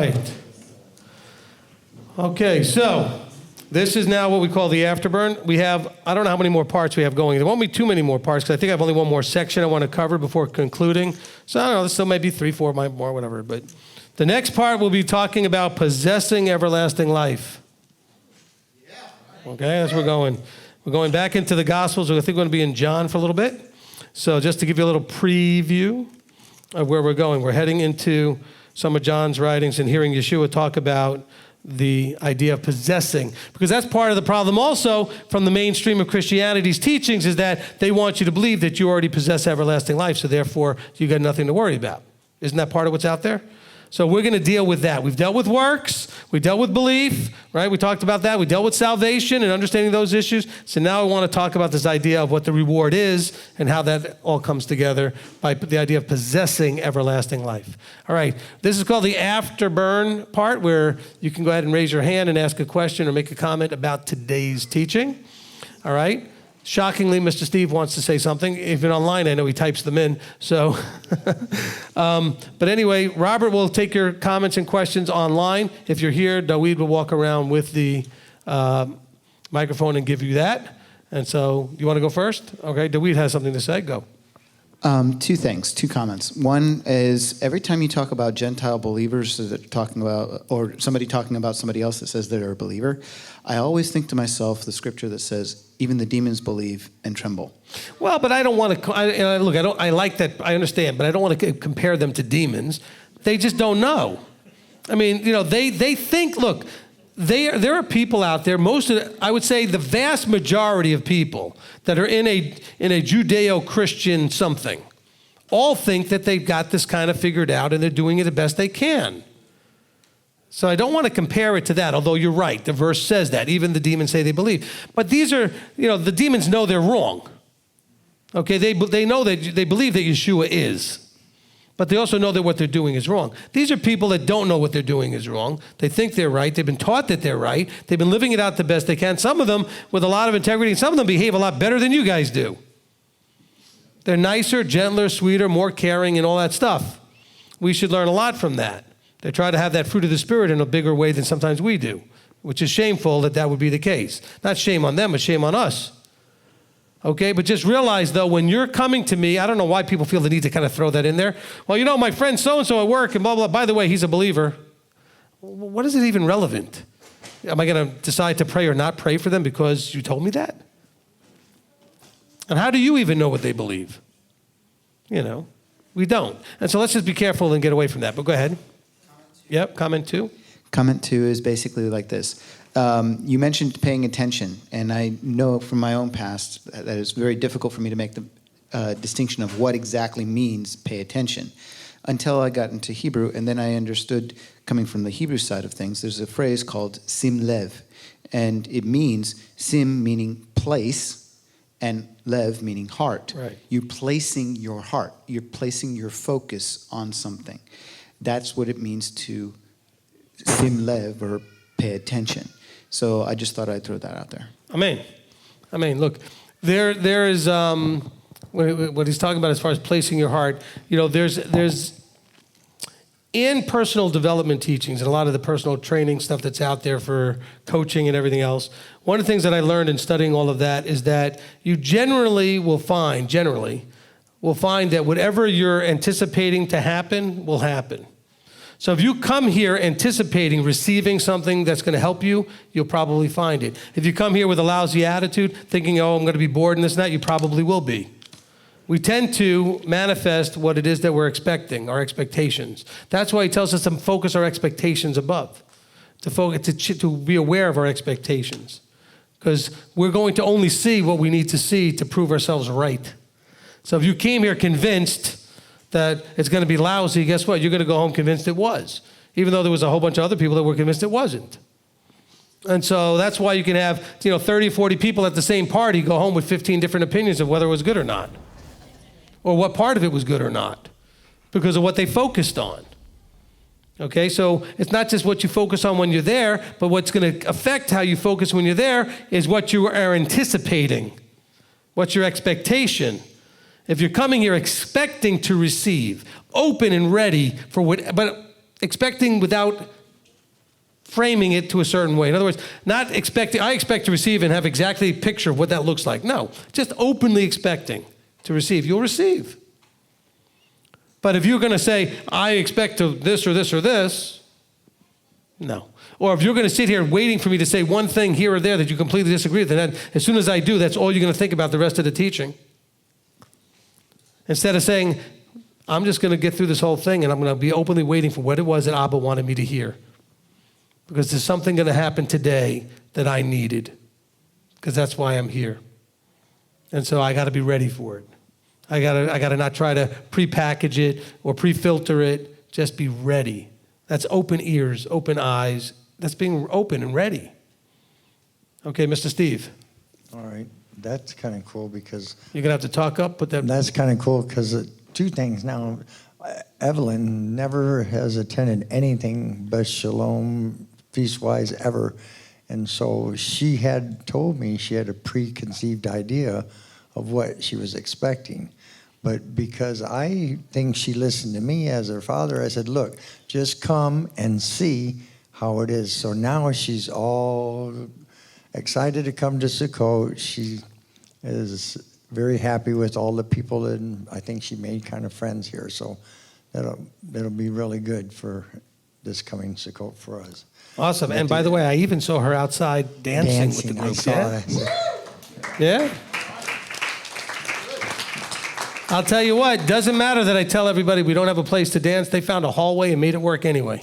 right. Okay, so this is now what we call the Afterburn. We have, I don't know how many more parts we have going. There won't be too many more parts because I think I have only one more section I want to cover before concluding. So I don't know, this still may be 3, 4 more, whatever. But the next part we'll be talking about possessing everlasting life. Okay, that's where we're going. We're going back into the Gospels. I think we're going to be in John for a little bit. So just to give you a little preview of where we're going, we're heading into some of John's writings and hearing Yeshua talk about the idea of possessing. Because that's part of the problem also from the mainstream of Christianity's teachings is that they want you to believe that you already possess everlasting life, so therefore you got nothing to worry about. Isn't that part of what's out there? So we're going to deal with that. We've dealt with works. We dealt with belief, right? We talked about that. We dealt with salvation and understanding those issues. So now I want to talk about this idea of what the reward is and how that all comes together by the idea of possessing everlasting life. All right. This is called the Afterburn part, where you can go ahead and raise your hand and ask a question or make a comment about today's teaching. All right. Shockingly, Mr. Steve wants to say something. Even online, I know he types them in. So, but anyway, Robert will take your comments and questions online. If you're here, Daweed will walk around with the microphone and give you that. And so, you want to go first? Okay, Daweed has something to say. Go. 2 things, 2 comments. One is every time you talk about Gentile believers that are talking about, or somebody talking about somebody else that says they're a believer, I always think to myself the scripture that says, even the demons believe and tremble. Well, but I don't want to, I like that, I understand, but I don't want to compare them to demons. They just don't know. I mean, they think, look, there are people out there, I would say the vast majority of people that are in a Judeo-Christian something, all think that they've got this kind of figured out and they're doing it the best they can. So I don't want to compare it to that, although you're right. The verse says that. Even the demons say they believe. But these are, the demons know they're wrong. Okay, they know that they believe that Yeshua is. But they also know that what they're doing is wrong. These are people that don't know what they're doing is wrong. They think they're right. They've been taught that they're right. They've been living it out the best they can. Some of them with a lot of integrity, and some of them behave a lot better than you guys do. They're nicer, gentler, sweeter, more caring, and all that stuff. We should learn a lot from that. They try to have that fruit of the Spirit in a bigger way than sometimes we do, which is shameful that would be the case. Not shame on them, but shame on us. Okay, but just realize, though, when you're coming to me, I don't know why people feel the need to kind of throw that in there. Well, my friend so-and-so at work and blah, blah, by the way, he's a believer. What is it even relevant? Am I going to decide to pray or not pray for them because you told me that? And how do you even know what they believe? We don't. And so let's just be careful and get away from that. But go ahead. Yep, comment 2. Comment 2 is basically like this. You mentioned paying attention, and I know from my own past that it's very difficult for me to make the distinction of what exactly means pay attention until I got into Hebrew, and then I understood, coming from the Hebrew side of things, there's a phrase called sim lev, and it means sim meaning place and lev meaning heart. Right. You're placing your heart, you're placing your focus on something. That's what it means to sim lev, or pay attention. So I just thought I'd throw that out there. Amen. Look, there is what he's talking about as far as placing your heart. There's in personal development teachings and a lot of the personal training stuff that's out there for coaching and everything else. One of the things that I learned in studying all of that is that you generally will find that whatever you're anticipating to happen will happen. So if you come here anticipating receiving something that's going to help you, you'll probably find it. If you come here with a lousy attitude, thinking, I'm going to be bored and this and that, you probably will be. We tend to manifest what it is that we're expecting, our expectations. That's why he tells us to focus our expectations above, to be aware of our expectations. Because we're going to only see what we need to see to prove ourselves right. So if you came here convinced that it's going to be lousy, guess what? You're going to go home convinced it was, even though there was a whole bunch of other people that were convinced it wasn't. And so that's why you can have 30 or 40 people at the same party go home with 15 different opinions of whether it was good or not, or what part of it was good or not, because of what they focused on. Okay, so it's not just what you focus on when you're there, but what's going to affect how you focus when you're there is what you are anticipating. What's your expectation? If you're coming here expecting to receive, open and ready for what, but expecting without framing it to a certain way. In other words, I expect to receive and have exactly a picture of what that looks like. No, just openly expecting to receive. You'll receive. But if you're going to say, I expect to this or this or this, no. Or if you're going to sit here waiting for me to say one thing here or there that you completely disagree with, then as soon as I do, that's all you're going to think about the rest of the teaching. Instead of saying, I'm just going to get through this whole thing and I'm going to be openly waiting for what it was that Abba wanted me to hear. Because there's something going to happen today that I needed. Because that's why I'm here. And so I got to be ready for it. I got to not try to prepackage it or pre-filter it. Just be ready. That's open ears, open eyes. That's being open and ready. Okay, Mr. Steve. All right. That's kind of cool because... You're going to have to talk up. That's kind of cool because two things now. Evelyn never has attended anything but Shalom Feast-wise ever. And so she had told me she had a preconceived idea of what she was expecting. But because I think she listened to me as her father, I said, look, just come and see how it is. So now she's all excited to come to Sukkot. She is very happy with all the people, and I think she made kind of friends here. So that'll be really good for this coming Sukkot for us. Awesome. And by the way, I even saw her outside dancing with the group. I saw that. Yeah? I'll tell you what, doesn't matter that I tell everybody we don't have a place to dance. They found a hallway and made it work anyway.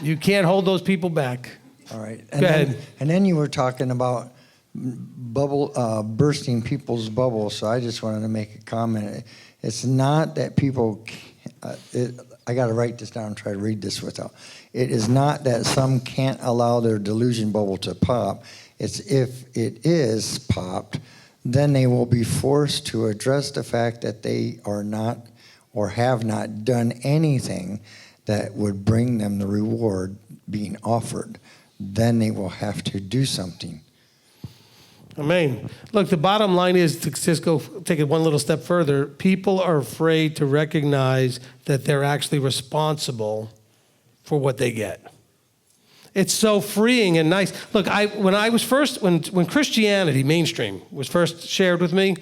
You can't hold those people back. All right. Go ahead. And then you were talking about bursting people's bubbles, so I just wanted to make a comment. It's not that people, I got to write this down and try to read this without. It is not that some can't allow their delusion bubble to pop. It's if it is popped, then they will be forced to address the fact that they are not or have not done anything that would bring them the reward being offered. Then they will have to do something. Amen. Look, the bottom line is, to just go take it one little step further, people are afraid to recognize that they're actually responsible for what they get. It's so freeing and nice. Look, when Christianity, mainstream, was first shared with me,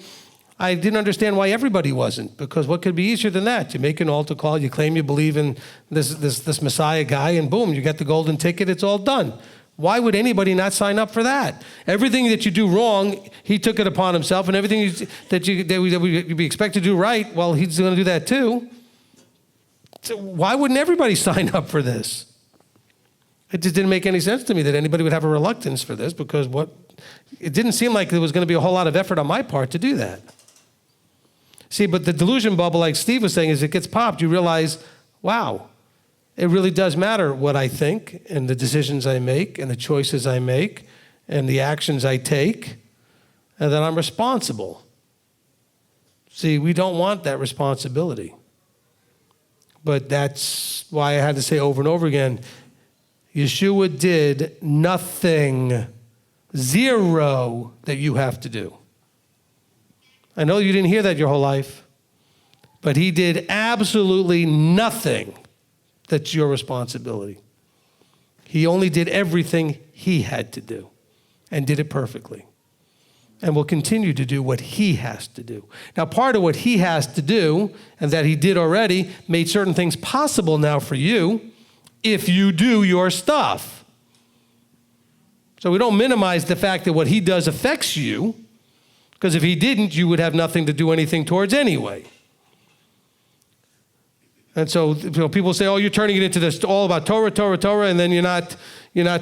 I didn't understand why everybody wasn't, because what could be easier than that? You make an altar call, you claim you believe in this Messiah guy, and boom, you get the golden ticket, it's all done. Why would anybody not sign up for that? Everything that you do wrong, he took it upon himself, and everything that you'd be expected to do right, well, he's going to do that too. So why wouldn't everybody sign up for this? It just didn't make any sense to me that anybody would have a reluctance for this, because it didn't seem like there was going to be a whole lot of effort on my part to do that. See, but the delusion bubble, like Steve was saying, as it gets popped, you realize, wow, it really does matter what I think and the decisions I make and the choices I make and the actions I take, and that I'm responsible. See, we don't want that responsibility. But that's why I had to say over and over again, Yeshua did nothing, zero, that you have to do. I know you didn't hear that your whole life, but he did absolutely nothing that's your responsibility. He only did everything he had to do and did it perfectly, and will continue to do what he has to do. Now, part of what he has to do, and that he did already, made certain things possible now for you, if you do your stuff. So we don't minimize the fact that what he does affects you, because if he didn't, you would have nothing to do anything towards anyway. And so people say, oh, you're turning it into this all about Torah, Torah, Torah, and then you're not, no.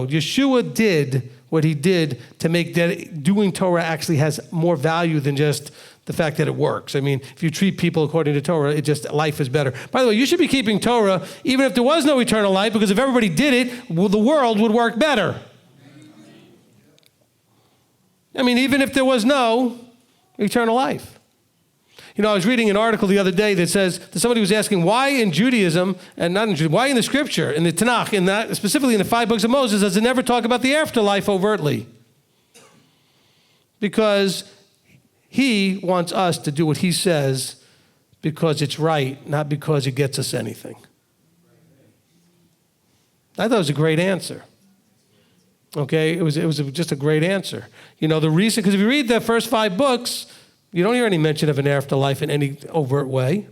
Yeshua did what he did to make that doing Torah actually has more value than just the fact that it works. I mean, if you treat people according to Torah, life is better. By the way, you should be keeping Torah even if there was no eternal life, because if everybody did it, well, the world would work better. I mean, even if there was no eternal life. You know, I was reading an article the other day that says that somebody was asking why in Judaism, and not in Judaism, why in the Scripture, in the Tanakh, specifically in the 5 books of Moses, does it never talk about the afterlife overtly? Because he wants us to do what he says because it's right, not because it gets us anything. I thought it was a great answer. Okay, it was just a great answer. You know, the reason, because if you read the first 5 books, you don't hear any mention of an afterlife in any overt way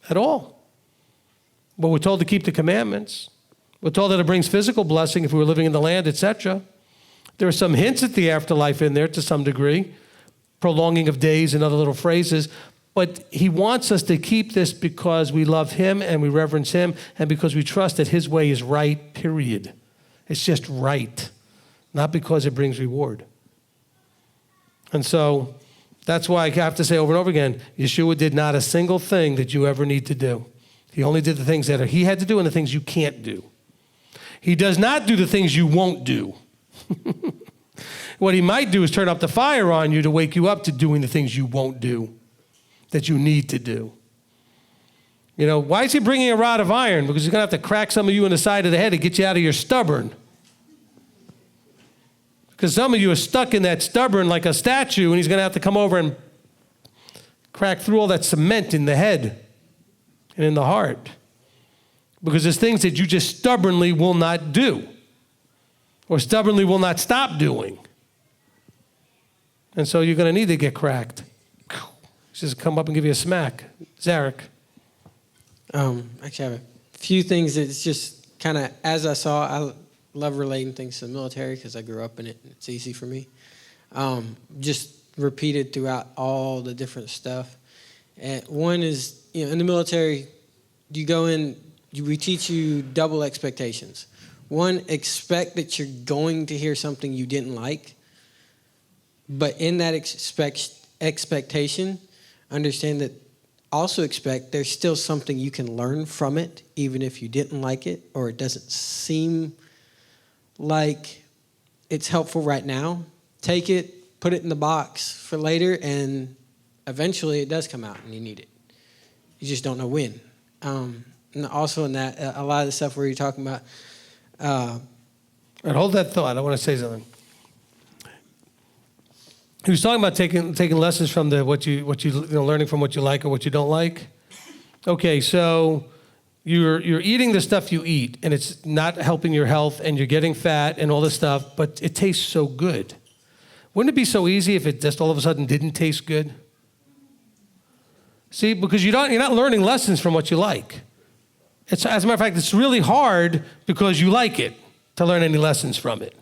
at all. But we're told to keep the commandments. We're told that it brings physical blessing if we were living in the land, etc. There are some hints at the afterlife in there to some degree, prolonging of days and other little phrases. But he wants us to keep this because we love him and we reverence him and because we trust that his way is right, period. It's just right, not because it brings reward. And so that's why I have to say over and over again, Yeshua did not a single thing that you ever need to do. He only did the things that he had to do and the things you can't do. He does not do the things you won't do. What he might do is turn up the fire on you to wake you up to doing the things you won't do, that you need to do. You know, why is he bringing a rod of iron? Because he's going to have to crack some of you in the side of the head to get you out of your stubborn. Because some of you are stuck in that stubborn like a statue, and he's going to have to come over and crack through all that cement in the head and in the heart. Because there's things that you just stubbornly will not do or stubbornly will not stop doing. And so you're going to need to get cracked. Just come up and give you a smack. Zarek. Actually, I have a few things that's just kind of, as I saw, I love relating things to the military because I grew up in it and it's easy for me. Just repeated throughout all the different stuff. And one is, you know, in the military, you go in, we teach you double expectations. One, expect that you're going to hear something you didn't like, but in that expectation, understand that also expect there's still something you can learn from it, even if you didn't like it or it doesn't seem like it's helpful right now. Take it, put it in the box for later, and eventually it does come out and you need it. You just don't know when. And also in that, a lot of the stuff where you're talking about. And hold that thought. I want to say something. He was talking about taking lessons from what you learning from what you like or what you don't like. Okay, so you're eating the stuff you eat, and it's not helping your health, and you're getting fat and all this stuff, but it tastes so good. Wouldn't it be so easy if it just all of a sudden didn't taste good? See, because you're not learning lessons from what you like. It's, as a matter of fact, it's really hard because you like it to learn any lessons from it.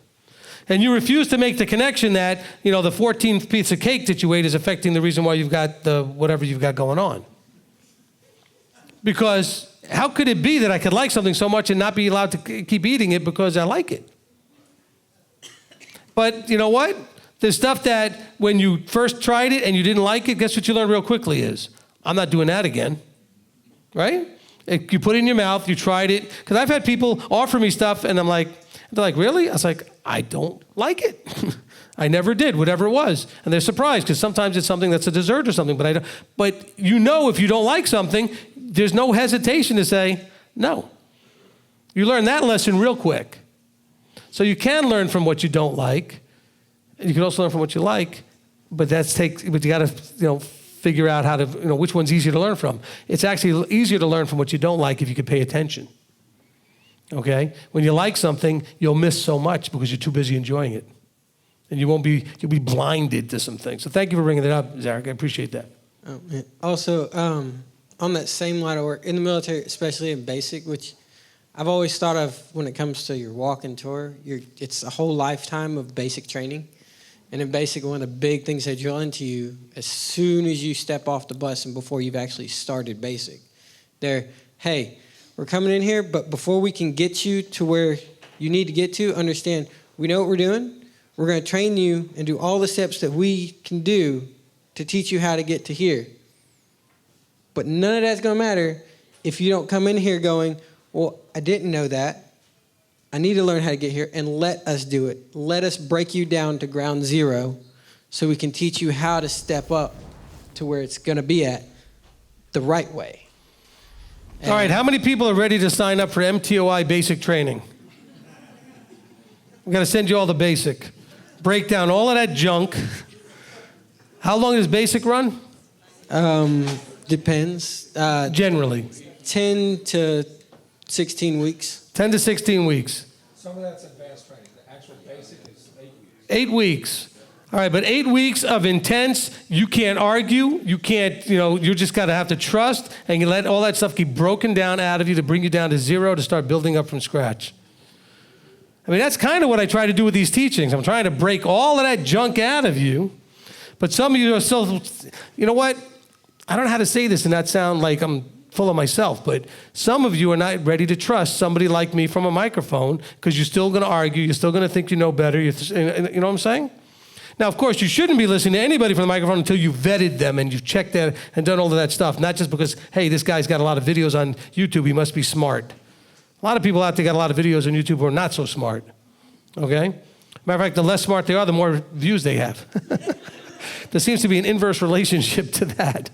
And you refuse to make the connection that, the 14th piece of cake that you ate is affecting the reason why you've got the whatever you've got going on. Because how could it be that I could like something so much and not be allowed to keep eating it because I like it? But you know what? There's stuff that when you first tried it and you didn't like it, guess what you learn real quickly is, I'm not doing that again, right? You put it in your mouth, you tried it. Because I've had people offer me stuff and they're like, really? I was like, I don't like it. I never did, whatever it was. And they're surprised because sometimes it's something that's a dessert or something. But if you don't like something, there's no hesitation to say no. You learn that lesson real quick. So you can learn from what you don't like. And you can also learn from what you like. But you got to figure out how to which one's easier to learn from. It's actually easier to learn from what you don't like if you can pay attention. Okay? When you like something, you'll miss so much because you're too busy enjoying it. And you'll be blinded to some things. So thank you for bringing that up, Zarek. I appreciate that. Also, on that same line of work, in the military, especially in basic, which I've always thought of when it comes to your walk and tour, it's a whole lifetime of basic training. And in basic, one of the big things they drill into you as soon as you step off the bus and before you've actually started basic, hey, we're coming in here, but before we can get you to where you need to get to, understand, we know what we're doing. We're going to train you and do all the steps that we can do to teach you how to get to here. But none of that's going to matter if you don't come in here going, well, I didn't know that. I need to learn how to get here, and let us do it. Let us break you down to ground zero so we can teach you how to step up to where it's going to be at the right way. All right, how many people are ready to sign up for MTOI basic training? We're going to send you all the basic. Break down all of that junk. How long does basic run? Depends. Generally. 10 to 16 weeks. 10 to 16 weeks. Some of that's advanced training. The actual basic is 8 weeks. 8 weeks. All right, but 8 weeks of intense, you can't argue, you can't, you just got to have to trust, and you let all that stuff get broken down out of you to bring you down to zero to start building up from scratch. I mean, that's kind of what I try to do with these teachings. I'm trying to break all of that junk out of you, but some of you are still, you know what? I don't know how to say this and not sound like I'm full of myself, but some of you are not ready to trust somebody like me from a microphone because you're still going to argue, you're still going to think you know better, you know what I'm saying? Now, of course, you shouldn't be listening to anybody from the microphone until you've vetted them and you've checked that and done all of that stuff, not just because, hey, this guy's got a lot of videos on YouTube, he must be smart. A lot of people out there got a lot of videos on YouTube who are not so smart, okay? Matter of fact, the less smart they are, the more views they have. There seems to be an inverse relationship to that.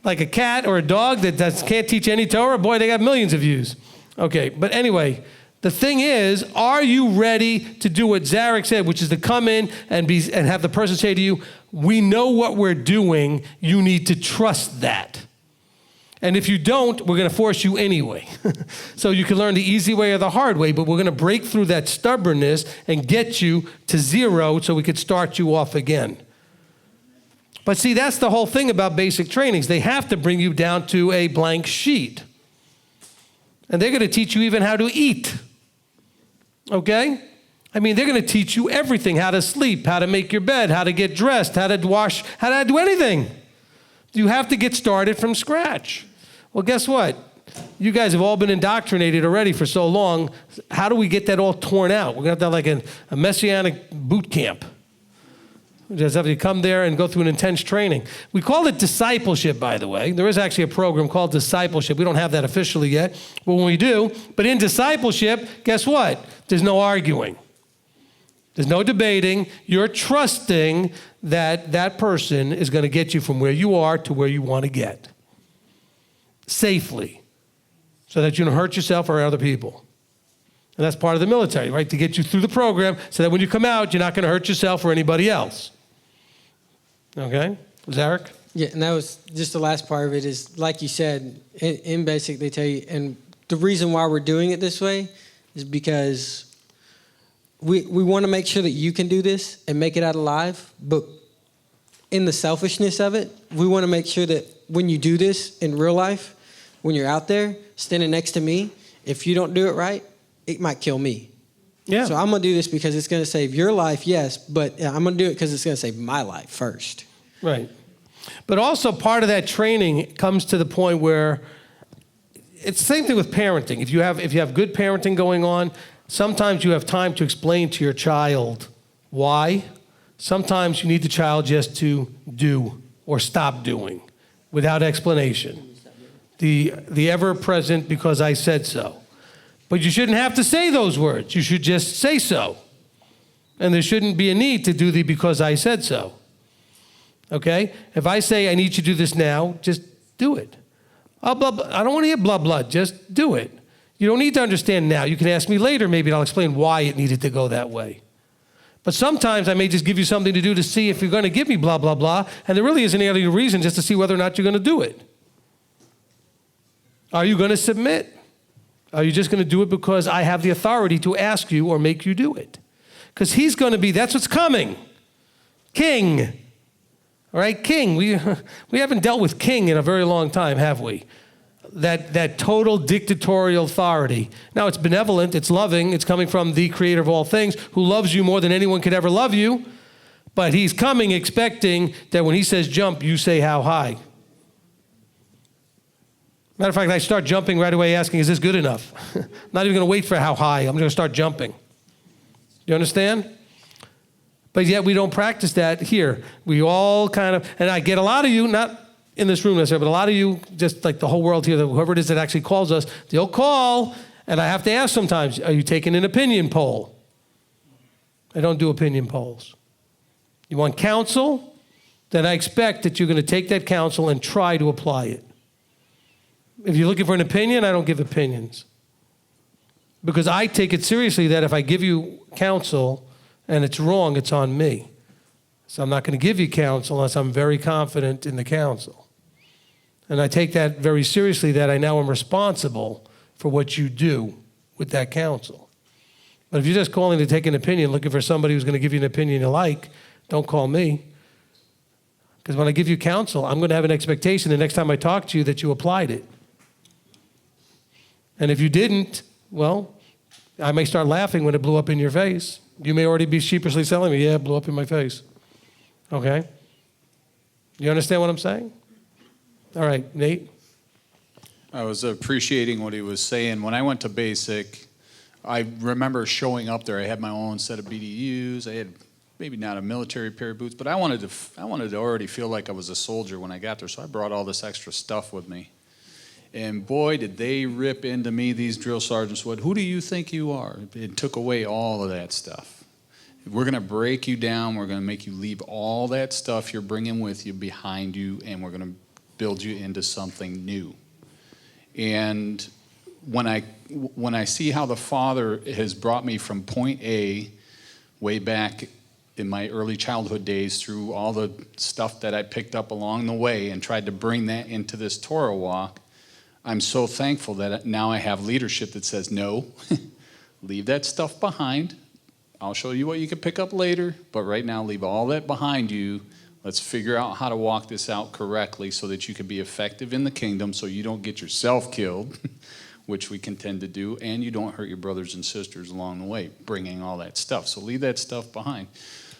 Like a cat or a dog that can't teach any Torah, boy, they got millions of views. Okay, but anyway, the thing is, are you ready to do what Zarek said, which is to come in and have the person say to you, we know what we're doing, you need to trust that. And if you don't, we're going to force you anyway. So you can learn the easy way or the hard way, but we're going to break through that stubbornness and get you to zero so we could start you off again. But see, that's the whole thing about basic trainings. They have to bring you down to a blank sheet. And they're going to teach you even how to eat. Okay? I mean, they're going to teach you everything, how to sleep, how to make your bed, how to get dressed, how to wash, how to do anything. You have to get started from scratch. Well, guess what? You guys have all been indoctrinated already for so long. How do we get that all torn out? We're going to have to have like a Messianic boot camp. We just have to come there and go through an intense training. We call it discipleship, by the way. There is actually a program called discipleship. We don't have that officially yet, but when we do, but in discipleship, guess what? There's no arguing. There's no debating. You're trusting that that person is going to get you from where you are to where you want to get safely so that you don't hurt yourself or other people. And that's part of the military, right? To get you through the program so that when you come out, you're not going to hurt yourself or anybody else. Okay? Zarek? Yeah, and that was just the last part of it is, like you said, in basic, they tell you, and the reason why we're doing it this way is because we want to make sure that you can do this and make it out alive, but in the selfishness of it, we want to make sure that when you do this in real life, when you're out there standing next to me, if you don't do it right, it might kill me. Yeah. So I'm going to do this because it's going to save your life, yes, but I'm going to do it because it's going to save my life first. Right. But also part of that training comes to the point where it's the same thing with parenting. If you have good parenting going on, sometimes you have time to explain to your child why. Sometimes you need the child just to do or stop doing without explanation. The ever-present because I said so. But you shouldn't have to say those words. You should just say so. And there shouldn't be a need to do the because I said so. Okay? If I say I need you to do this now, just do it. Oh, blah, blah. I don't want to hear blah, blah. Just do it. You don't need to understand now. You can ask me later maybe and I'll explain why it needed to go that way. But sometimes I may just give you something to do to see if you're going to give me blah, blah, blah. And there really isn't any reason just to see whether or not you're going to do it. Are you going to submit? Are you just going to do it because I have the authority to ask you or make you do it? Because he's going to be, that's what's coming. King. All right, king. We haven't dealt with king in a very long time, have we? That total dictatorial authority. Now, it's benevolent, it's loving, it's coming from the creator of all things who loves you more than anyone could ever love you. But he's coming expecting that when he says jump, you say how high. Matter of fact, I start jumping right away asking, is this good enough? Not even going to wait for how high. I'm going to start jumping. You understand? But yet we don't practice that here. We all kind of, and I get a lot of you, not in this room necessarily, but a lot of you, just like the whole world here, whoever it is that actually calls us, they'll call, and I have to ask sometimes, are you taking an opinion poll? I don't do opinion polls. You want counsel? Then I expect that you're going to take that counsel and try to apply it. If you're looking for an opinion, I don't give opinions. Because I take it seriously that if I give you counsel and it's wrong, it's on me. So I'm not going to give you counsel unless I'm very confident in the counsel. And I take that very seriously that I now am responsible for what you do with that counsel. But if you're just calling to take an opinion, looking for somebody who's going to give you an opinion you like, don't call me. Because when I give you counsel, I'm going to have an expectation the next time I talk to you that you applied it. And if you didn't, well, I may start laughing when it blew up in your face. You may already be sheepishly telling me, yeah, it blew up in my face. Okay? You understand what I'm saying? All right, Nate? I was appreciating what he was saying. When I went to basic, I remember showing up there. I had my own set of BDUs. I had maybe not a military pair of boots, but I wanted to already feel like I was a soldier when I got there, so I brought all this extra stuff with me. And boy, did they rip into me, these drill sergeants would. Who do you think you are? It took away all of that stuff. We're going to break you down. We're going to make you leave all that stuff you're bringing with you behind you, and we're going to build you into something new. And when I see how the Father has brought me from point A way back in my early childhood days through all the stuff that I picked up along the way and tried to bring that into this Torah walk, I'm so thankful that now I have leadership that says, no, leave that stuff behind. I'll show you what you can pick up later, but right now leave all that behind you. Let's figure out how to walk this out correctly so that you can be effective in the kingdom so you don't get yourself killed, which we can tend to do, and you don't hurt your brothers and sisters along the way, bringing all that stuff. So leave that stuff behind.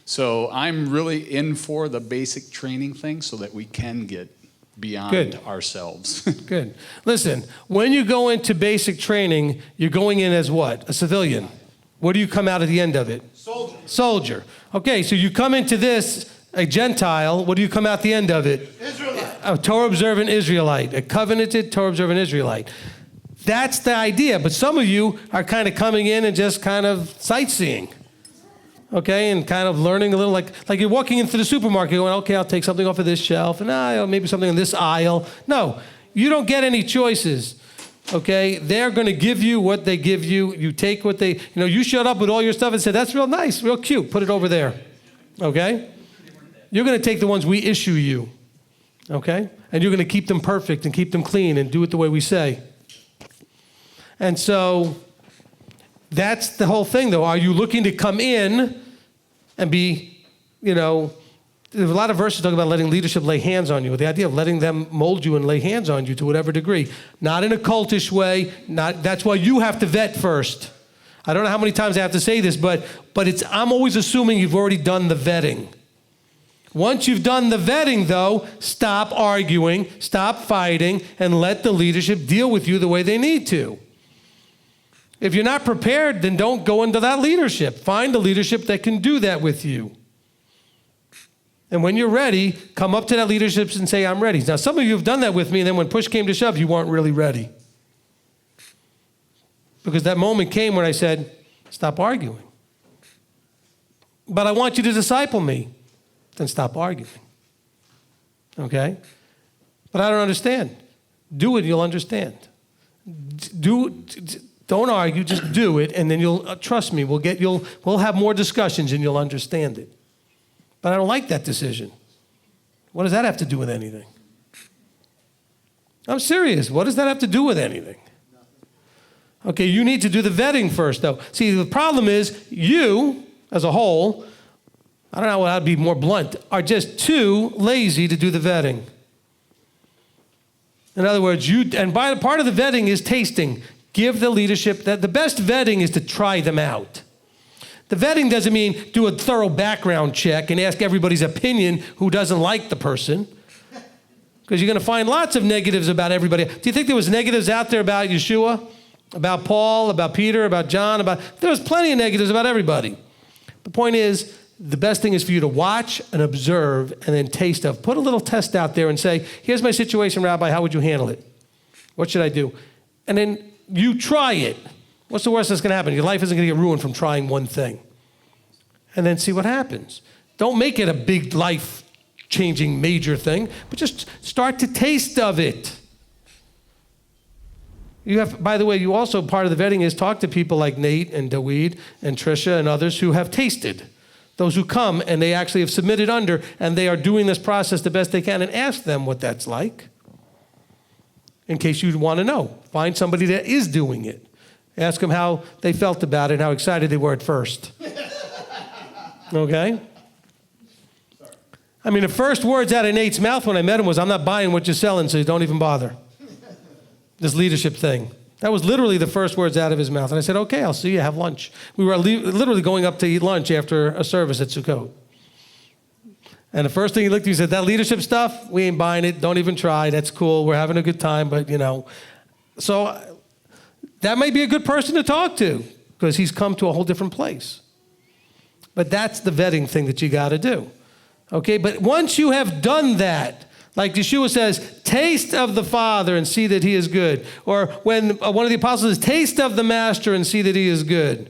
So I'm really in for the basic training thing so that we can get beyond ourselves. Good. Listen, when you go into basic training, you're going in as what? A civilian. What do you come out at the end of it? Soldier. Soldier. Okay, so you come into this, a Gentile. What do you come out the end of it? Israelite. A Torah-observant Israelite, a covenanted Torah-observant Israelite. That's the idea. But some of you are kind of coming in and just kind of sightseeing. Okay, and kind of learning a little, like you're walking into the supermarket going, okay, I'll take something off of this shelf, and maybe something in this aisle. No, you don't get any choices, okay? They're going to give you what they give you. You take what they, you showed up with all your stuff and said, that's real nice, real cute, put it over there, okay? You're going to take the ones we issue you, okay? And you're going to keep them perfect and keep them clean and do it the way we say. And so that's the whole thing, though. Are you looking to come in and be, there's a lot of verses talking about letting leadership lay hands on you, with the idea of letting them mold you and lay hands on you to whatever degree. Not in a cultish way. That's why you have to vet first. I don't know how many times I have to say this, but I'm always assuming you've already done the vetting. Once you've done the vetting, though, stop arguing, stop fighting, and let the leadership deal with you the way they need to. If you're not prepared, then don't go into that leadership. Find a leadership that can do that with you. And when you're ready, come up to that leadership and say, I'm ready. Now, some of you have done that with me, and then when push came to shove, you weren't really ready. Because that moment came when I said, stop arguing. But I want you to disciple me. Then stop arguing. Okay? But I don't understand. Do it, you'll understand. Don't argue, just do it, and then you'll trust me. We'll have more discussions, and you'll understand it. But I don't like that decision. What does that have to do with anything? I'm serious. What does that have to do with anything? Okay, you need to do the vetting first, though. See, the problem is you, as a whole, I don't know how to be more blunt, are just too lazy to do the vetting. In other words, part of the vetting is tasting. Give the leadership, that the best vetting is to try them out. The vetting doesn't mean do a thorough background check and ask everybody's opinion who doesn't like the person. Because you're going to find lots of negatives about everybody. Do you think there was negatives out there about Yeshua, about Paul, about Peter, about John? There was plenty of negatives about everybody. The point is, the best thing is for you to watch and observe and then taste of. Put a little test out there and say, here's my situation, Rabbi, how would you handle it? What should I do? And then you try it. What's the worst that's going to happen? Your life isn't going to get ruined from trying one thing. And then see what happens. Don't make it a big life-changing major thing, but just start to taste of it. By the way, you also, part of the vetting is talk to people like Nate and Daweed and Trisha and others who have tasted. Those who come and they actually have submitted under and they are doing this process the best they can, and ask them what that's like. in case you want to know. Find somebody that is doing it. Ask them how they felt about it and how excited they were at first. Okay? I mean, the first words out of Nate's mouth when I met him was, I'm not buying what you're selling, so don't even bother. This leadership thing. That was literally the first words out of his mouth. And I said, okay, I'll see you, have lunch. We were literally going up to eat lunch after a service at Sukkot. And the first thing he looked at me, he said, that leadership stuff, we ain't buying it. Don't even try. That's cool. We're having a good time, but So that might be a good person to talk to because he's come to a whole different place. But that's the vetting thing that you got to do. Okay, but once you have done that, like Yeshua says, taste of the Father and see that he is good. Or when one of the apostles says, taste of the Master and see that he is good.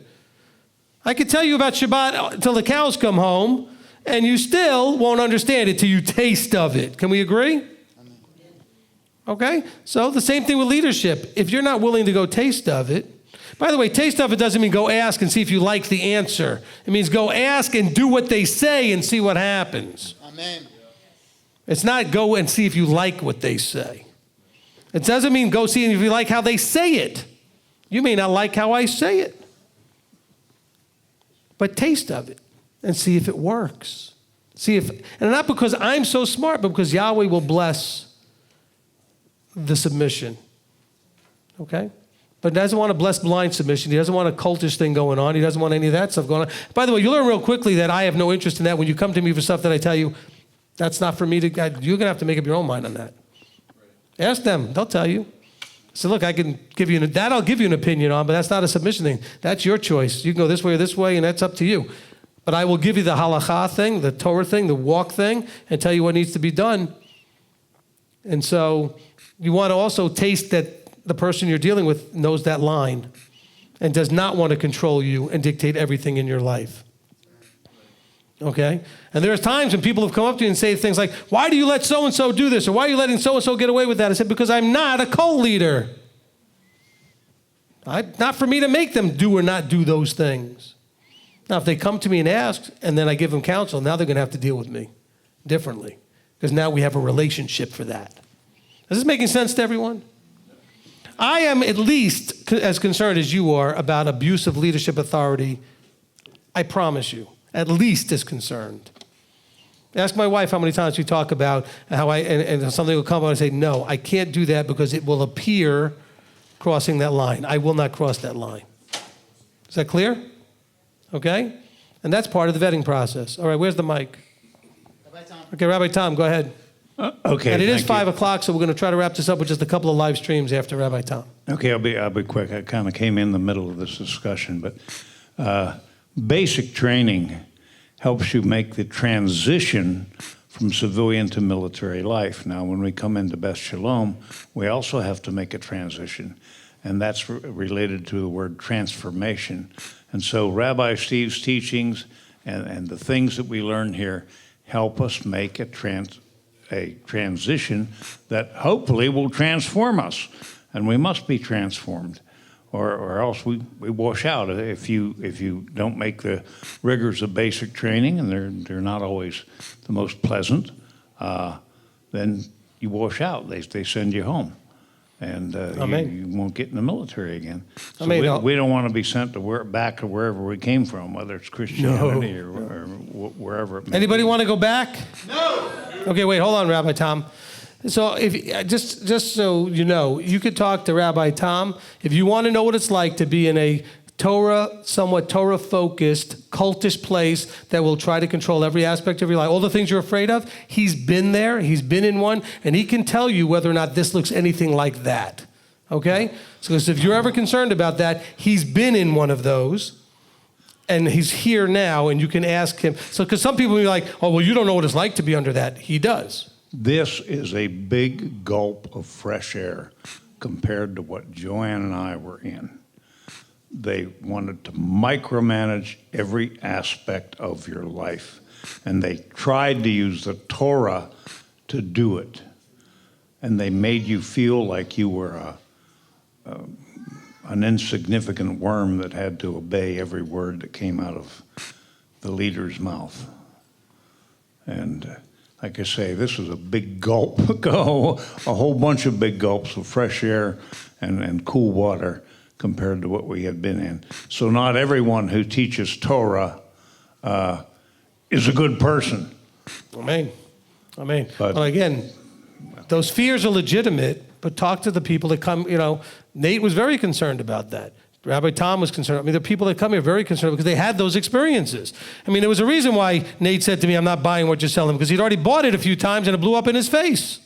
I could tell you about Shabbat till the cows come home, and you still won't understand it till you taste of it. Can we agree? Okay, so the same thing with leadership. If you're not willing to go taste of it, by the way, taste of it doesn't mean go ask and see if you like the answer. It means go ask and do what they say and see what happens. Amen. It's not go and see if you like what they say. It doesn't mean go see if you like how they say it. You may not like how I say it. But taste of it and see if it works. And not because I'm so smart, but because Yahweh will bless the submission. Okay? But he doesn't want to bless blind submission. He doesn't want a cultish thing going on. He doesn't want any of that stuff going on. By the way, you learn real quickly that I have no interest in that when you come to me for stuff that I tell you, that's not for me to, you're going to have to make up your own mind on that. Ask them. They'll tell you. So look, I can give you, that I'll give you an opinion on, but that's not a submission thing. That's your choice. You can go this way or this way, and that's up to you. But I will give you the halakha thing, the Torah thing, the walk thing, and tell you what needs to be done. And so you want to also taste that the person you're dealing with knows that line and does not want to control you and dictate everything in your life. Okay? And there's times when people have come up to you and say things like, why do you let so-and-so do this? Or why are you letting so-and-so get away with that? I said, because I'm not a co-leader. Not for me to make them do or not do those things. Now, if they come to me and ask, and then I give them counsel, now they're going to have to deal with me differently. Because now we have a relationship for that. Is this making sense to everyone? I am at least as concerned as you are about abuse of leadership authority. I promise you, at least as concerned. Ask my wife how many times we talk about how and something will come up and I say, no, I can't do that because it will appear crossing that line. I will not cross that line. Is that clear? Okay? And that's part of the vetting process. All right, where's the mic? Rabbi Tom. Okay, Rabbi Tom, go ahead. Okay. And it is thank 5 you. o'clock, so we're going to try to wrap this up with just a couple of live streams after Rabbi Tom. Okay, I'll be quick. I kind of came in the middle of this discussion, but basic training helps you make the transition from civilian to military life. Now, when we come into Beth Shalom, we also have to make a transition, and that's related to the word transformation. And so Rabbi Steve's teachings and the things that we learn here help us make a transition that hopefully will transform us. And we must be transformed, or else we wash out. If you don't make the rigors of basic training, and they're not always the most pleasant, then you wash out. They send you home. And you won't get in the military again. So we don't want to be sent to back to wherever we came from, whether it's Christianity or wherever it may Anybody be. want to go back? No. Okay, wait, hold on, Rabbi Tom. So if just so you know, you could talk to Rabbi Tom if you want to know what it's like to be in a somewhat Torah-focused, cultish place that will try to control every aspect of your life. All the things you're afraid of, he's been there, he's been in one, and he can tell you whether or not this looks anything like that. Okay? So if you're ever concerned about that, he's been in one of those, and he's here now, and you can ask him. So because some people will be like, oh, well, you don't know what it's like to be under that. He does. This is a big gulp of fresh air compared to what Joanne and I were in. They wanted to micromanage every aspect of your life. And they tried to use the Torah to do it. And they made you feel like you were an insignificant worm that had to obey every word that came out of the leader's mouth. And like I say, this was a big gulp, a whole bunch of big gulps of fresh air and cool water compared to what we had been in. So not everyone who teaches Torah is a good person. Amen. Amen. But- well, again, those fears are legitimate, but talk to the people that come, Nate was very concerned about that. Rabbi Tom was concerned. I mean, the people that come here are very concerned because they had those experiences. I mean, there was a reason why Nate said to me, I'm not buying what you're selling, because he'd already bought it a few times and it blew up in his face.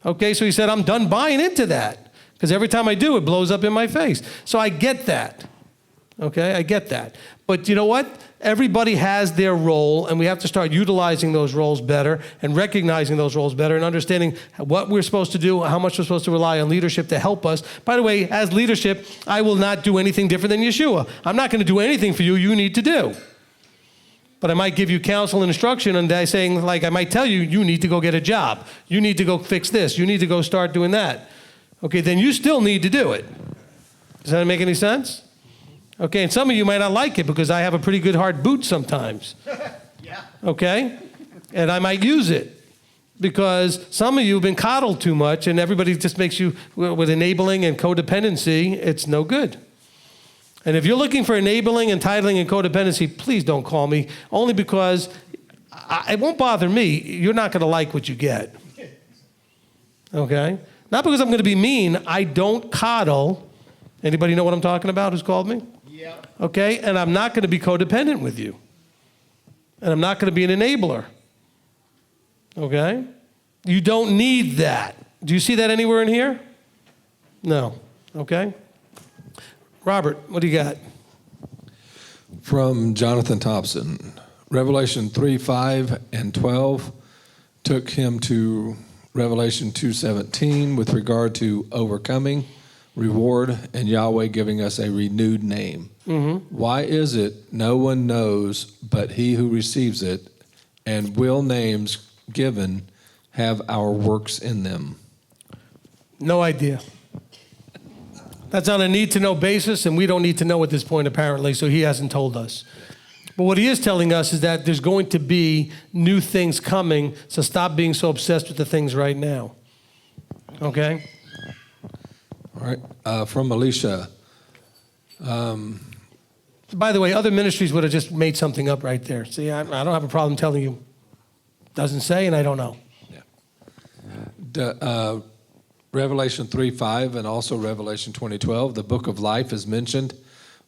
Okay, so he said, I'm done buying into that, because every time I do, it blows up in my face. So I get that. Okay, I get that. But you know what? Everybody has their role, and we have to start utilizing those roles better and recognizing those roles better and understanding what we're supposed to do, how much we're supposed to rely on leadership to help us. By the way, as leadership, I will not do anything different than Yeshua. I'm not going to do anything for you you need to do. But I might give you counsel and instruction, and saying, like, I might tell you, you need to go get a job. You need to go fix this. You need to go start doing that. Okay, then you still need to do it. Does that make any sense? Okay, and some of you might not like it because I have a pretty good hard boot sometimes. Yeah. Okay? And I might use it because some of you have been coddled too much and everybody just makes you, with enabling and codependency, it's no good. And if you're looking for enabling, entitling, and codependency, please don't call me, only because it won't bother me. You're not going to like what you get. Okay? Not because I'm going to be mean. I don't coddle. Anybody know what I'm talking about who's called me? Yeah. Okay? And I'm not going to be codependent with you. And I'm not going to be an enabler. Okay? You don't need that. Do you see that anywhere in here? No. Okay? Robert, what do you got? From Jonathan Thompson, Revelation 3:5 and 12 took him to Revelation 2:17 with regard to overcoming, reward, and Yahweh giving us a renewed name. Mm-hmm. Why is it no one knows but he who receives it, and will names given have our works in them? No idea. That's on a need-to-know basis, and we don't need to know at this point, apparently, so he hasn't told us. But what he is telling us is that there's going to be new things coming, so stop being so obsessed with the things right now. Okay? All right. From Alicia. By the way, other ministries would have just made something up right there. See, I don't have a problem telling you. Doesn't say, and I don't know. Yeah. Revelation 3:5 and also Revelation 20:12, the book of life is mentioned.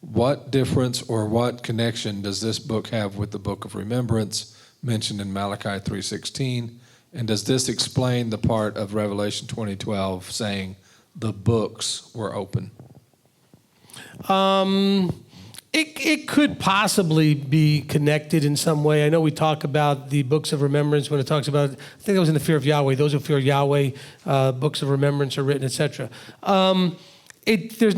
What difference or what connection does this book have with the book of remembrance mentioned in Malachi 3:16? And does this explain the part of Revelation 20:12 saying the books were open? It could possibly be connected in some way. I know we talk about the books of remembrance when it talks about, I think it was in the fear of Yahweh. Those who fear Yahweh, books of remembrance are written, etc. There's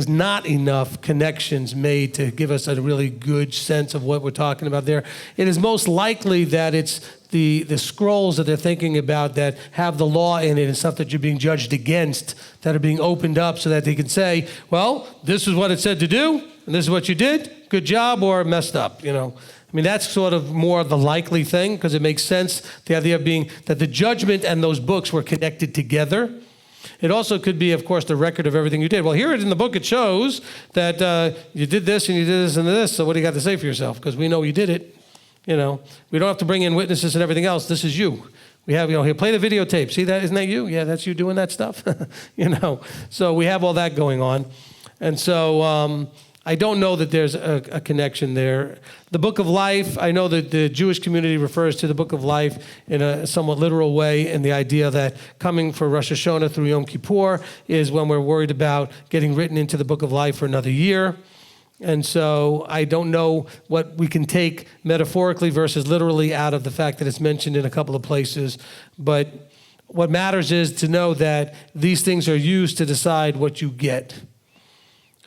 not enough connections made to give us a really good sense of what we're talking about there. It is most likely that it's the scrolls that they're thinking about that have the law in it and stuff that you're being judged against that are being opened up so that they can say, well, this is what it said to do, and this is what you did, good job, or messed up, I mean, that's sort of more the likely thing because it makes sense, the idea being that the judgment and those books were connected together. It also could be, of course, the record of everything you did. Well, here in the book it shows that you did this and you did this and this, so what do you got to say for yourself? Because we know you did it. We don't have to bring in witnesses and everything else. This is you. We have, here, play the videotape. See that? Isn't that you? Yeah, that's you doing that stuff. So we have all that going on. And so I don't know that there's a connection there. The book of life, I know that the Jewish community refers to the book of life in a somewhat literal way, in the idea that coming for Rosh Hashanah through Yom Kippur is when we're worried about getting written into the book of life for another year. And so I don't know what we can take metaphorically versus literally out of the fact that it's mentioned in a couple of places. But what matters is to know that these things are used to decide what you get.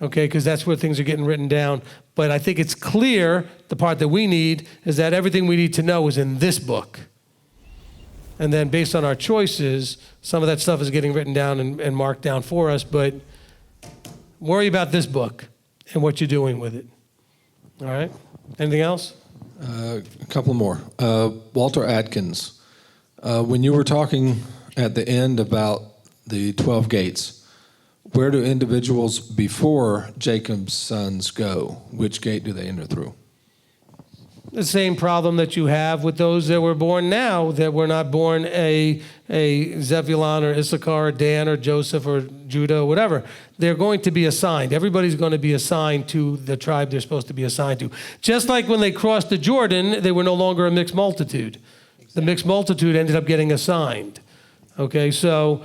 Okay, because that's where things are getting written down. But I think it's clear, the part that we need is that everything we need to know is in this book. And then based on our choices, some of that stuff is getting written down and marked down for us. But worry about this book and what you're doing with it. All right? Anything else? A couple more. Walter Atkins, when you were talking at the end about the 12 gates, where do individuals before Jacob's sons go? Which gate do they enter through? The same problem that you have with those that were born now, that were not born a Zebulun or Issachar or Dan or Joseph or Judah or whatever. They're going to be assigned. Everybody's going to be assigned to the tribe they're supposed to be assigned to. Just like when they crossed the Jordan, they were no longer a mixed multitude. The mixed multitude ended up getting assigned. Okay, so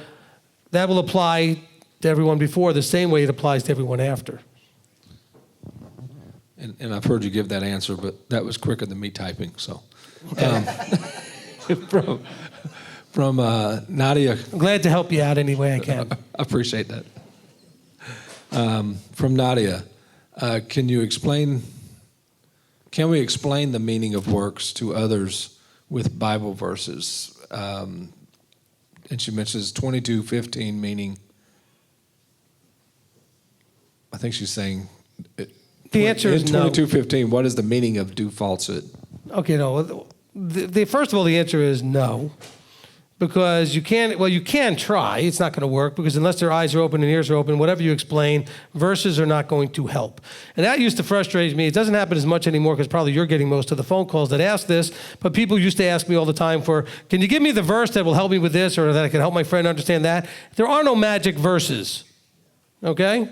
that will apply to everyone before the same way it applies to everyone after. And I've heard you give that answer, but that was quicker than me typing. So, from Nadia, I'm glad to help you out any way I can. I appreciate that. From Nadia, can we explain the meaning of works to others with Bible verses? And she mentions 22:15, meaning, I think she's saying, The answer is no. 22:15, what is the meaning of do falsehood? Okay, no. First of all, the answer is no. Because you can try. It's not going to work because unless their eyes are open and ears are open, whatever you explain, verses are not going to help. And that used to frustrate me. It doesn't happen as much anymore because probably you're getting most of the phone calls that ask this. But people used to ask me all the time can you give me the verse that will help me with this or that I can help my friend understand that? There are no magic verses. Okay?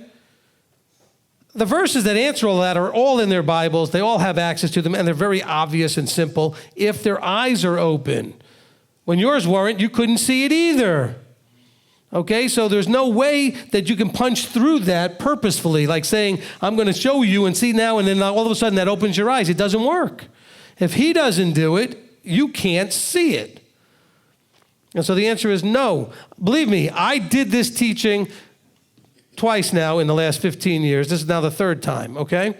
The verses that answer all that are all in their Bibles. They all have access to them, and they're very obvious and simple if their eyes are open. When yours weren't, you couldn't see it either. Okay, so there's no way that you can punch through that purposefully, like saying, I'm going to show you and see now, and then all of a sudden that opens your eyes. It doesn't work. If he doesn't do it, you can't see it. And so the answer is no. Believe me, I did this teaching twice now in the last 15 years. This is now the third time, okay?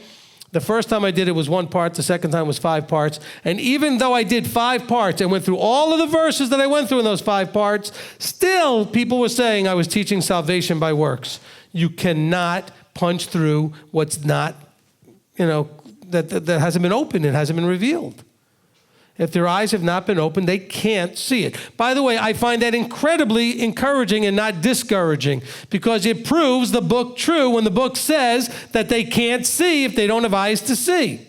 The first time I did it was 1 part. The second time was 5 parts. And even though I did 5 parts and went through all of the verses that I went through in those 5 parts, still people were saying I was teaching salvation by works. You cannot punch through what's not, that hasn't been opened, it hasn't been revealed. If their eyes have not been opened, they can't see it. By the way, I find that incredibly encouraging and not discouraging because it proves the book true when the book says that they can't see if they don't have eyes to see.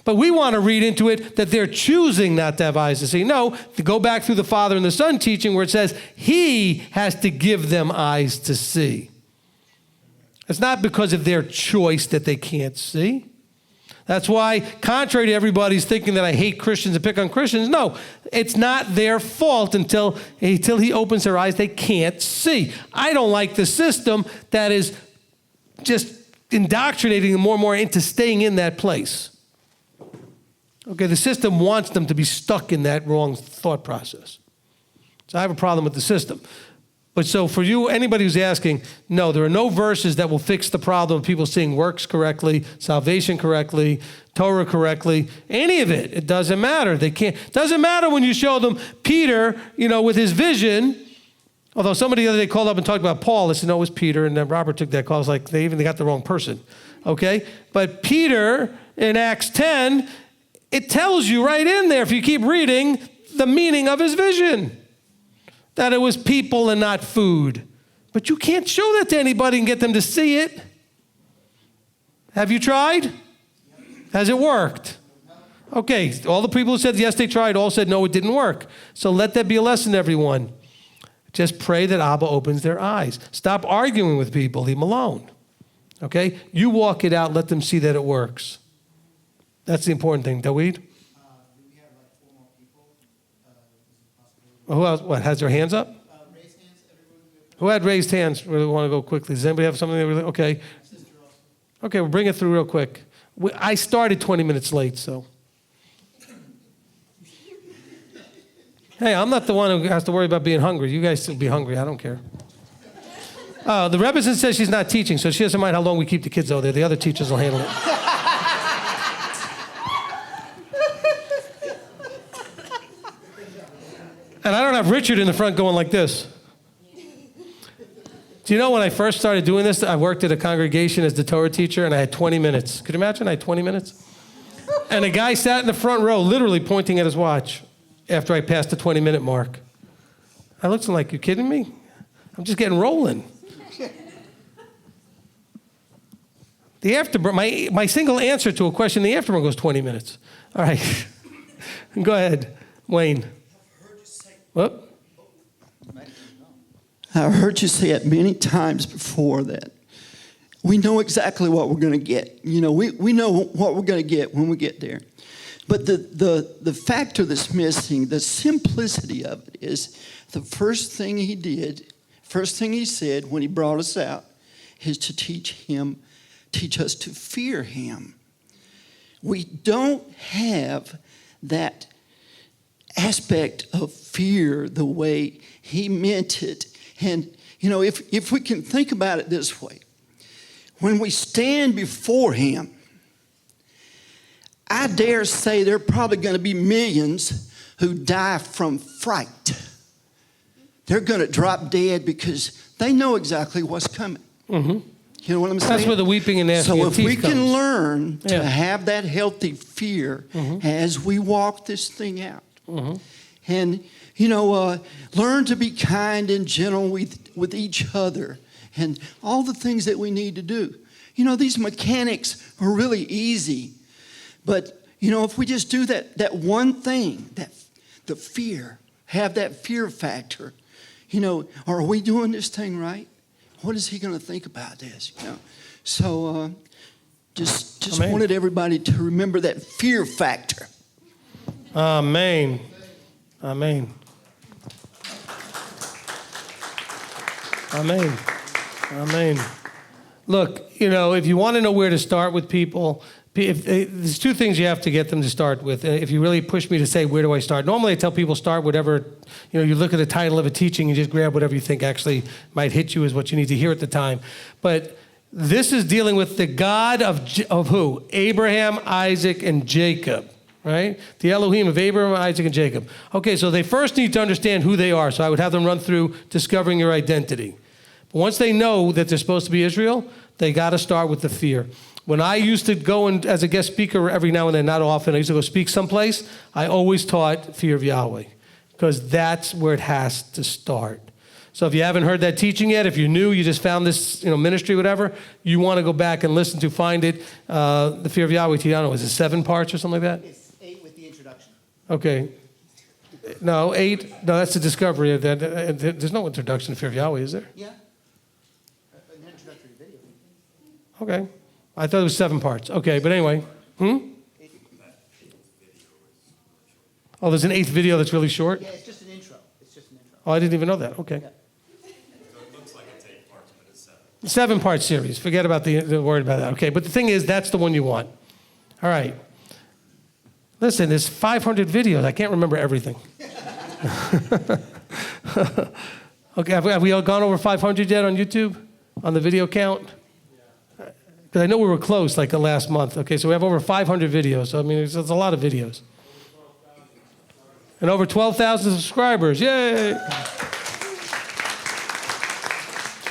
But we want to read into it that they're choosing not to have eyes to see. No, to go back through the Father and the Son teaching where it says he has to give them eyes to see. It's not because of their choice that they can't see. That's why, contrary to everybody's thinking that I hate Christians and pick on Christians, no, it's not their fault until he opens their eyes, they can't see. I don't like the system that is just indoctrinating them more and more into staying in that place. Okay, the system wants them to be stuck in that wrong thought process. So I have a problem with the system. But so for you, anybody who's asking, no, there are no verses that will fix the problem of people seeing works correctly, salvation correctly, Torah correctly, any of it. It doesn't matter. They can't. It doesn't matter when you show them Peter, with his vision. Although somebody the other day called up and talked about Paul. I said, no, it was Peter. And then Robert took that call. I was like, they got the wrong person. Okay? But Peter in Acts 10, it tells you right in there, if you keep reading, the meaning of his vision. That it was people and not food. But you can't show that to anybody and get them to see it. Have you tried? Has it worked? Okay, all the people who said yes, they tried, all said no, it didn't work. So let that be a lesson to everyone. Just pray that Abba opens their eyes. Stop arguing with people, leave them alone. Okay? You walk it out, let them see that it works. That's the important thing. Daweed? Who else? What, has their hands up? Raise hands, everyone. Who had raised hands? Really want to go quickly. Does anybody have something? Okay. Okay, we'll bring it through real quick. I started 20 minutes late, so. Hey, I'm not the one who has to worry about being hungry. You guys still be hungry. I don't care. The Rebbeson says she's not teaching, so she doesn't mind how long we keep the kids over there. The other teachers will handle it. And I don't have Richard in the front going like this. Do you know when I first started doing this, I worked at a congregation as the Torah teacher, and I had 20 minutes. Could you imagine? I had 20 minutes. And a guy sat in the front row, literally pointing at his watch after I passed the 20-minute mark. I looked at him like, you kidding me? I'm just getting rolling. The Afterburn, my single answer to a question, the Afterburn goes 20 minutes. All right. Go ahead, Wayne. What? I've heard you say it many times before that we know exactly what we're going to get. You know, we know what we're going to get when we get there. But the factor that's missing, the simplicity of it, is the first thing he did, first thing he said when he brought us out, is to teach us to fear him. We don't have that aspect of fear the way he meant it. And, you know, if we can think about it this way, when we stand before him, I dare say there are probably going to be millions who die from fright. They're going to drop dead because they know exactly what's coming. Mm-hmm. You know what I'm saying? That's where the weeping and gnashing So of if teeth we can comes. learn to Yeah. have that healthy fear as we walk this thing out, and you know, learn to be kind and gentle with each other, and all the things that we need to do. You know, these mechanics are really easy, but you know, if we just do that one thing, that the fear, have that fear factor. You know, are we doing this thing right? What is he going to think about this? You know, so just Amen. wanted everybody to remember that fear factor. Amen. Amen. Amen. Amen. Look, you know, if you want to know where to start with people, there's two things you have to get them to start with. If you really push me to say, where do I start? Normally I tell people start whatever, you know, you look at the title of a teaching and just grab whatever you think actually might hit you as what you need to hear at the time. But this is dealing with the God of who? Abraham, Isaac, and Jacob, right? The Elohim of Abraham, Isaac, and Jacob. Okay, so they first need to understand who they are. So I would have them run through discovering your identity. But once they know that they're supposed to be Israel, they got to start with the fear. When I used to go in as a guest speaker every now and then, not often, I used to go speak someplace, I always taught fear of Yahweh because that's where it has to start. So if you haven't heard that teaching yet, if you're new, you just found this, you know, ministry, whatever, you want to go back and listen to, find it. The fear of Yahweh, I don't know, is it 7 parts or something like that? It's 8 with the introduction. Okay. No, 8. No, that's the discovery of that. There's no introduction to fear of Yahweh, is there? Yeah. An introductory video. Okay. I thought it was 7 parts. Okay, but anyway. Oh, there's an 8th video that's really short? Yeah, it's just an intro. It's just an intro. Oh, I didn't even know that. Okay. Yeah. 7-part series. Forget about the word about that. Okay, but the thing is, that's the one you want. All right. Listen, there's 500 videos. I can't remember everything. Okay, have we all gone over 500 yet on YouTube? On the video count? Because I know we were close like the last month. Okay, so we have over 500 videos. So, I mean, it's a lot of videos. And over 12,000 subscribers. Yay!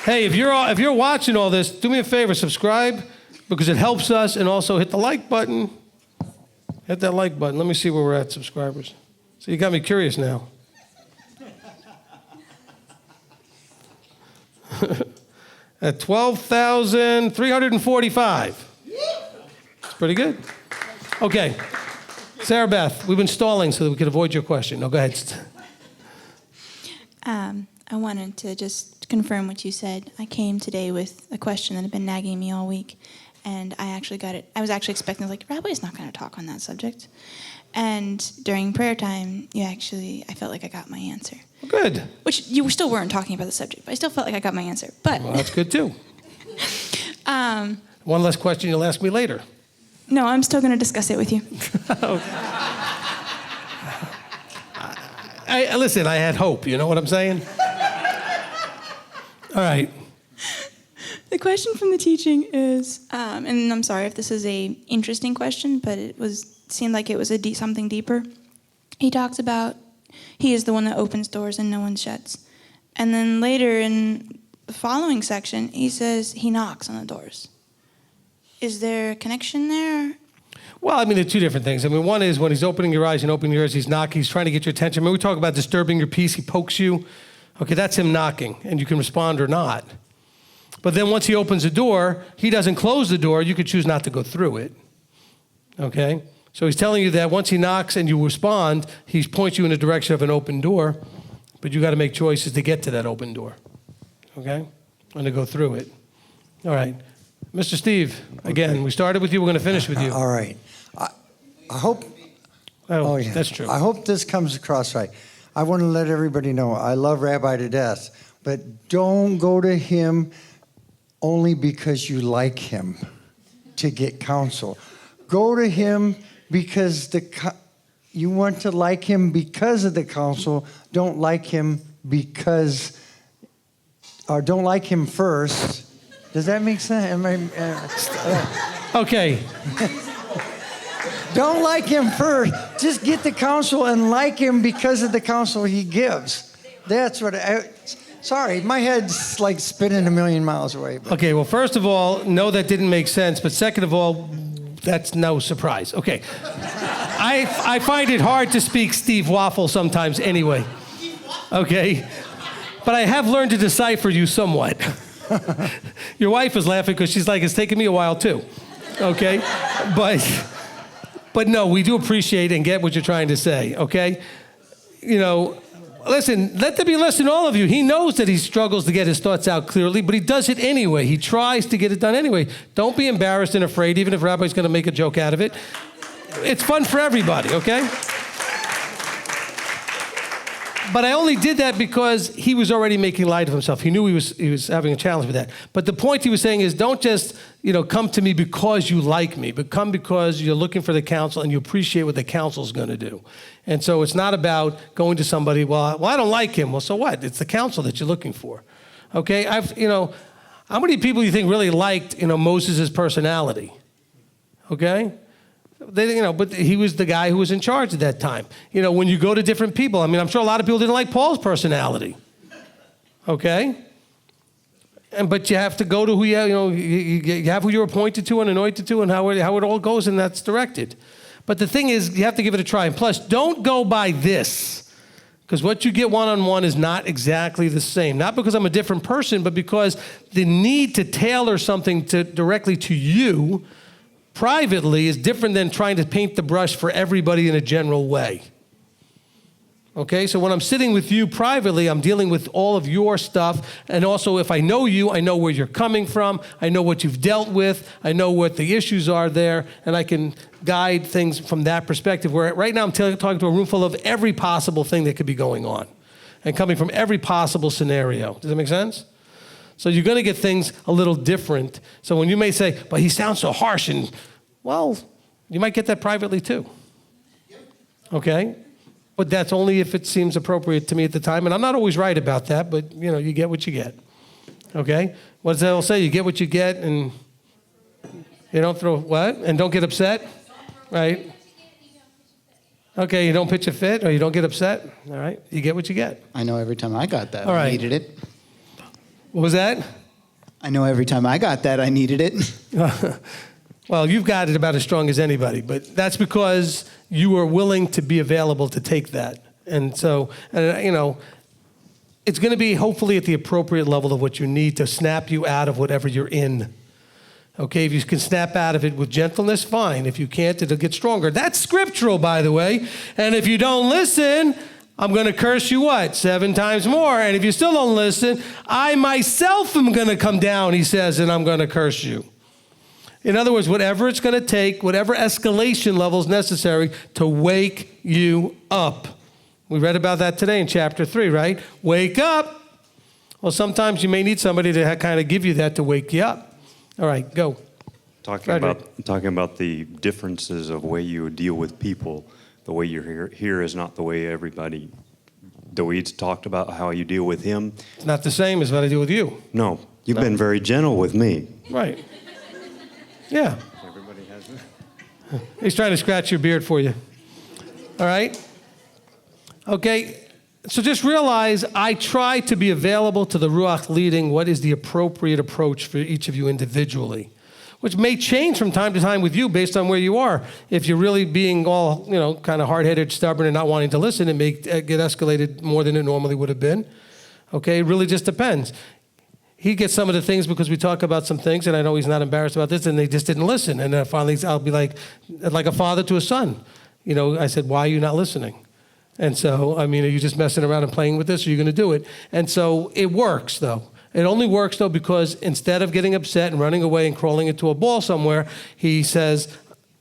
Hey, if you're watching all this, do me a favor, subscribe, because it helps us, and also hit the like button. Hit that like button. Let me see where we're at, subscribers. So you got me curious now. At 12,345. It's pretty good. Okay. Sarah Beth, we've been stalling so that we could avoid your question. No, go ahead. I wanted to just confirm what you said. I came today with a question that had been nagging me all week, and I actually got it. I was actually expecting, like, Rabbi's not going to talk on that subject. And during prayer time, I felt like I got my answer. Good. Which you still weren't talking about the subject, but I still felt like I got my answer. But Well, that's good too. One less question you'll ask me later. no, I'm still going to discuss it with you. Listen, I had hope. You know what I'm saying? All right. The question from the teaching is, and I'm sorry if this is a interesting question, but seemed like it was something deeper. He talks about he is the one that opens doors and no one shuts. And then later in the following section, he says he knocks on the doors. Is there a connection there? Well, I mean, there are two different things. I mean, one is when he's opening your eyes and opening your ears, he's knocking, he's trying to get your attention. Remember we talk about disturbing your peace, he pokes you. Okay, that's him knocking, and you can respond or not. But then once he opens the door, he doesn't close the door, you could choose not to go through it. Okay? So he's telling you that once he knocks and you respond, he points you in the direction of an open door, but you got to make choices to get to that open door. Okay? And to go through it. All right. Mr. Steve, again, we started with you, we're going to finish with you. All right. I hope. Oh, yeah. That's true. I hope this comes across right. I want to let everybody know I love Rabbi to death, but don't go to him only because you like him to get counsel. Go to him because you want to like him because of the counsel. Don't like him don't like him first. Does that make sense? Okay. Don't like him first. Just get the counsel and like him because of the counsel he gives. That's what sorry, my head's like spinning a million miles away. But. Okay, well, first of all, no, that didn't make sense. But second of all, that's no surprise. Okay. I find it hard to speak Steve Waffle sometimes anyway. Okay? But I have learned to decipher you somewhat. Your wife is laughing because she's like, it's taken me a while too. Okay? But no, we do appreciate and get what you're trying to say, okay? You know, listen, let there be a lesson to all of you. He knows that he struggles to get his thoughts out clearly, but he does it anyway. He tries to get it done anyway. Don't be embarrassed and afraid, even if Rabbi's going to make a joke out of it. It's fun for everybody, okay? But I only did that because he was already making light of himself. He knew he was having a challenge with that. But the point he was saying is, don't just, come to me because you like me, but come because you're looking for the counsel and you appreciate what the counsel's going to do. And so it's not about going to somebody, well, I don't like him. Well, so what? It's the counsel that you're looking for. Okay? How many people do you think really liked, Moses' personality? Okay? But he was the guy who was in charge at that time. When you go to different people, I'm sure a lot of people didn't like Paul's personality. Okay? But you have to go to who you have who you're appointed to and anointed to and how it all goes and that's directed. But the thing is, you have to give it a try. And plus, don't go by this. Because what you get one-on-one is not exactly the same. Not because I'm a different person, but because the need to tailor something directly to you privately is different than trying to paint the brush for everybody in a general way. Okay, so when I'm sitting with you privately, I'm dealing with all of your stuff. And also, if I know you, I know where you're coming from. I know what you've dealt with. I know what the issues are there. And I can guide things from that perspective. Where right now I'm talking to a room full of every possible thing that could be going on. And coming from every possible scenario. Does that make sense? So you're going to get things a little different. So when you may say, but he sounds so harsh, and well, you might get that privately too. Okay? But that's only if it seems appropriate to me at the time. And I'm not always right about that, but you get what you get. Okay? What does that all say? You get what you get, and you don't throw what? And don't get upset? Right? Okay, you don't pitch a fit or you don't get upset? All right? You get what you get. I know every time I got that, All right. I needed it. What was that? I know every time I got that, I needed it. Well, you've got it about as strong as anybody, but that's because you were willing to be available to take that. And so, it's going to be hopefully at the appropriate level of what you need to snap you out of whatever you're in. Okay, if you can snap out of it with gentleness, fine. If you can't, it'll get stronger. That's scriptural, by the way. And if you don't listen, I'm going to curse you what? 7 times more. And if you still don't listen, I myself am going to come down, he says, and I'm going to curse you. In other words, whatever it's going to take, whatever escalation level is necessary to wake you up. We read about that today in chapter 3, right? Wake up. Well, sometimes you may need somebody to kind of give you that to wake you up. All right, go. Talking about the differences of way you deal with people. The way you're here is not the way everybody. Doid's talked about how you deal with him. It's not the same as what I do with you. No, you've been very gentle with me. Right. Yeah. Everybody has that. He's trying to scratch your beard for you. All right? Okay. So just realize I try to be available to the Ruach leading what is the appropriate approach for each of you individually. which may change from time to time with you based on where you are. If you're really being all, kind of hard-headed, stubborn, and not wanting to listen, it may get escalated more than it normally would have been. Okay, it really just depends. He gets some of the things because we talk about some things, and I know he's not embarrassed about this, and they just didn't listen. And then finally, I'll be like a father to a son. I said, why are you not listening? And so, are you just messing around and playing with this, or are you going to do it? And so it works, though. It only works, though, because instead of getting upset and running away and crawling into a ball somewhere, he says,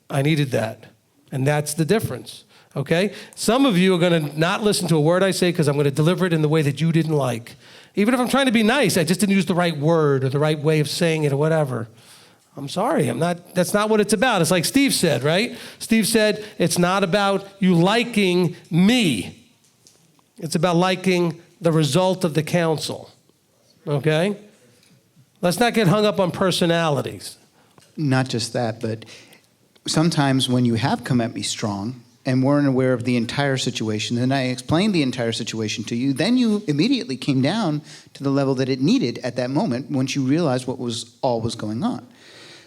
I needed that. And that's the difference, okay? Some of you are going to not listen to a word I say because I'm going to deliver it in the way that you didn't like. Even if I'm trying to be nice, I just didn't use the right word or the right way of saying it or whatever. I'm sorry, that's not what it's about. It's like Steve said, right? Steve said, it's not about you liking me. It's about liking the result of the council, okay? Let's not get hung up on personalities. Not just that, but sometimes when you have come at me strong and weren't aware of the entire situation, and I explained the entire situation to you, then you immediately came down to the level that it needed at that moment once you realized what was going on.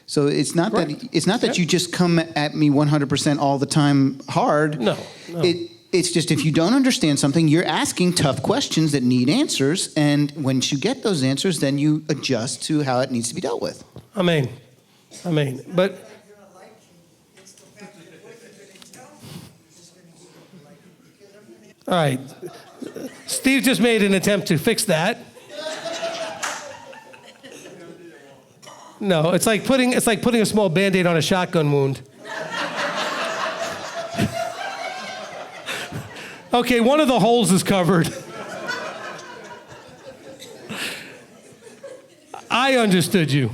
So it's not that you just come at me 100% all the time hard. No. It's just if you don't understand something, you're asking tough questions that need answers, and once you get those answers, then you adjust to how it needs to be dealt with. Amen. But all right, Steve just made an attempt to fix that. No, it's like putting a small Band-Aid on a shotgun wound. Okay, one of the holes is covered. I understood you.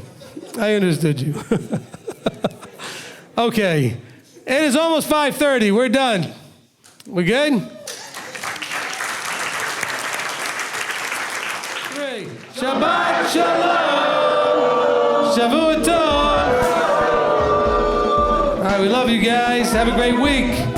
Okay, it is almost 5:30. We're done. We good? 3. Shabbat Shalom. Shavua Tov. All right, we love you guys. Have a great week.